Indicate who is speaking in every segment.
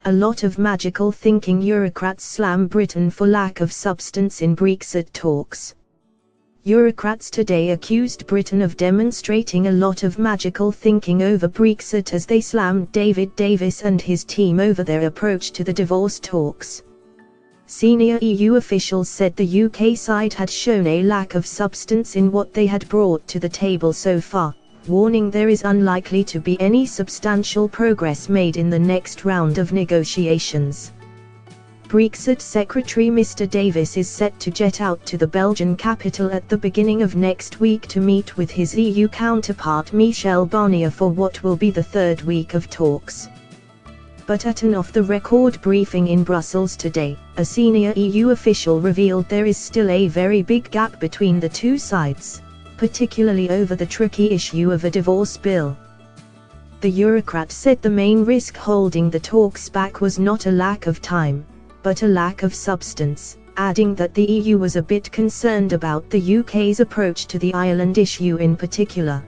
Speaker 1: A lot of magical thinking. Eurocrats slam Britain for lack of substance in Brexit talks. Eurocrats today accused Britain of demonstrating a lot of magical thinking over Brexit as they slammed David Davis and his team over their approach to the divorce talks. Senior EU officials said the UK side had shown a lack of substance in what they had brought to the table so far, warning there is unlikely to be any substantial progress made in the next round of negotiations. Brexit Secretary Mr. Davis is set to jet out to the Belgian capital at the beginning of next week to meet with his EU counterpart Michel Barnier for what will be the third week of talks. But at an off-the-record briefing in Brussels today, a senior EU official revealed there is still a very big gap between the two sides, particularly over the tricky issue of a divorce bill. The Eurocrat said the main risk holding the talks back was not a lack of time, but a lack of substance, adding that the EU was a bit concerned about the UK's approach to the Ireland issue in particular.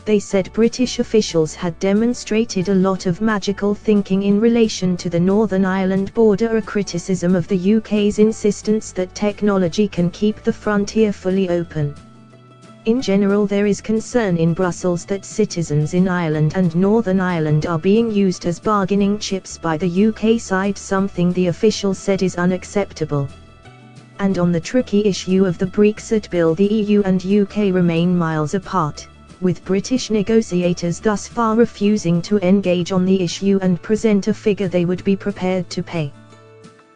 Speaker 1: They said British officials had demonstrated a lot of magical thinking in relation to the Northern Ireland border, a criticism of the UK's insistence that technology can keep the frontier fully open. In general, there is concern in Brussels that citizens in Ireland and Northern Ireland are being used as bargaining chips by the UK side, something the official said is unacceptable. And on the tricky issue of the Brexit bill, the EU and UK remain miles apart, with British negotiators thus far refusing to engage on the issue and present a figure they would be prepared to pay.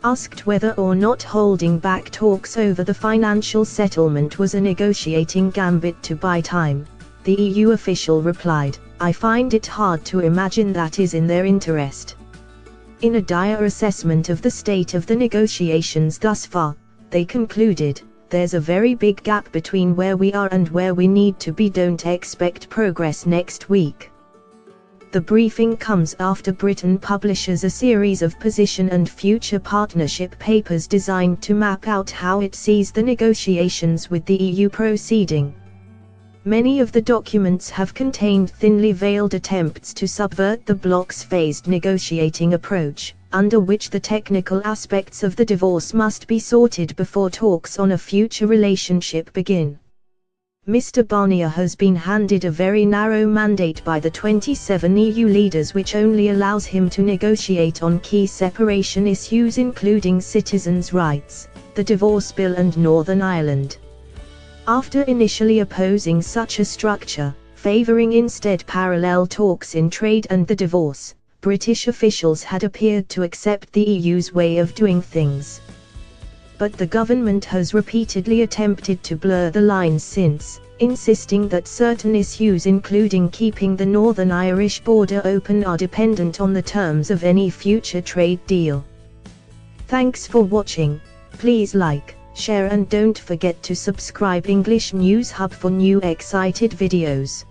Speaker 1: Asked whether or not holding back talks over the financial settlement was a negotiating gambit to buy time, the EU official replied, "I find it hard to imagine that is in their interest." In a dire assessment of the state of the negotiations thus far, they concluded, "There's a very big gap between where we are and where we need to be. Don't expect progress next week." The briefing comes after Britain publishes a series of position and future partnership papers designed to map out how it sees the negotiations with the EU proceeding. Many of the documents have contained thinly veiled attempts to subvert the bloc's phased negotiating approach, under which the technical aspects of the divorce must be sorted before talks on a future relationship begin. Mr. Barnier has been handed a very narrow mandate by the 27 EU leaders, which only allows him to negotiate on key separation issues including citizens' rights, the divorce bill and Northern Ireland. After initially opposing such a structure, favouring instead parallel talks in trade and the divorce, British officials had appeared to accept the EU's way of doing things. But the government has repeatedly attempted to blur the lines since, insisting that certain issues including keeping the Northern Irish border open are dependent on the terms of any future trade deal. Thanks for watching. Please like, share and don't forget to subscribe English News Hub for new excited videos.